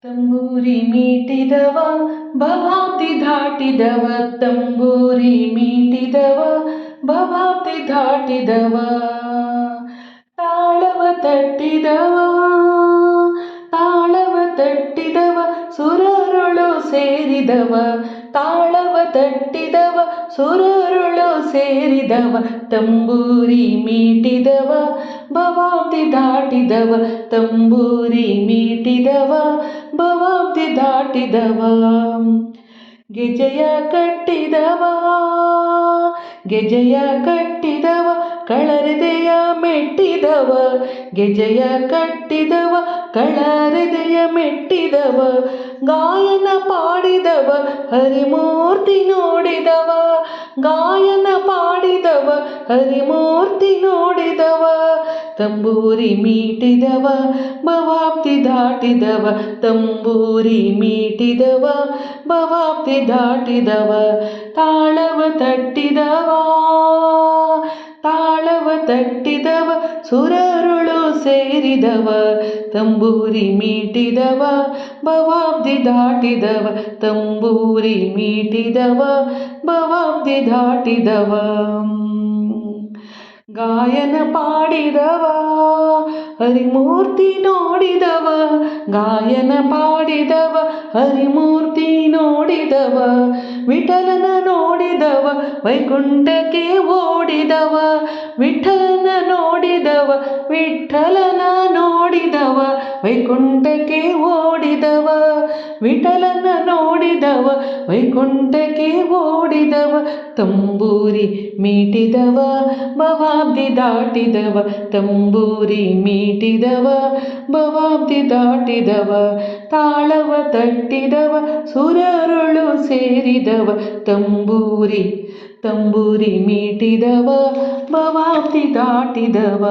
ತಂಬೂರಿ ಮೀಟಿದವ ಭವಾಬ್ದಿ ದಾಟಿದವ, ತಂಬೂರಿ ಮೀಟಿದವ ಭವಾಬ್ದಿ ದಾಟಿದವ, ತಾಳವ ತಟ್ಟಿದವ ತಾಳವ ತಟ್ಟಿದವ ಸುರರೊಳು ಸೇರಿದವ, ತಾಳವ ತಟ್ಟಿದವ ಸುರರೊಳು ಸೇರಿದವ, ತಂಬೂರಿ ಮೀಟಿದವ ಭವಾಬ್ದಿ ದಾಟಿದವ, ತಂಬೂರಿ ಮೀಟಿದವ ಭವಾಬ್ದಿ ದಾಟಿದವ, ಗೆಜೆಯ ಕಟ್ಟಿದವ ಗೆಜೆಯ ಕಟ್ಟಿದವ ಕಳರೆದೆಯ ಮೆಟ್ಟಿದವ, ಗೆಜೆಯ ಕಟ್ಟಿದವ ಕಳರೆದೆಯ ಮೆಟ್ಟಿದವ, ಗಾಯನ ಪಾಡಿದವ ಹರಿಮೂರ್ತಿ ನೋಡಿದವ, ಗಾಯನ ಪಾಡಿದವ ಹರಿಮೂರ್ತಿ ನೋಡಿದವ, ತಂಬೂರಿ ಮೀಟಿದವ ಭವಾಬ್ದಿ ದಾಟಿದವ, ತಂಬೂರಿ ಮೀಟಿದವ ಭವಾಬ್ದಿ ದಾಟಿದವ, ತಾಳವ ತಟ್ಟಿದವ ತಾಳವ ತಟ್ಟಿದವ ಸುರರೊಳು ಸೇರಿದವ, ತಂಬೂರಿ ಮೀಟಿದವ ಭವಾಬ್ದಿ ದಾಟಿದವ, ತಂಬೂರಿ ಮೀಟಿದವ ಭವಾಬ್ದಿ ದಾಟಿದವ, ಗಾಯನ ಪಾಡಿದವ ಹರಿಮೂರ್ತಿ ನೋಡಿದವ, ಗಾಯನ ಪಾಡಿದವ ಹರಿಮೂರ್ತಿ ನೋಡಿದವ, ವಿಠಲನ ನೋಡಿದವ ವೈಕುಂಠಕ್ಕೆ ಓಡಿದವ, ವಿಠಲನ ನೋಡಿದವ ವಿಠಲನ ನೋಡಿದವ ವೈಕುಂಠಕ್ಕೆ ಓಡಿದವ, ವಿಠಲನ ನೋಡಿದವ ವೈಕುಂಠಕ್ಕೆ ಓಡಿದವ, ತಂಬೂರಿ ಮೀಟಿದವ ಭವಾಬ್ದಿ ದಾಟಿದವ, ತಂಬೂರಿ ಮೀಟಿದವ ಭವಾಬ್ದಿ ದಾಟಿದವ, ತಾಳವ ತಟ್ಟಿದವ ಸುರರೊಳು ಸೇರಿದವ, ತಂಬೂರಿ ಮೀಟಿದವ ಭವಾಬ್ದಿ ದಾಟಿದವ.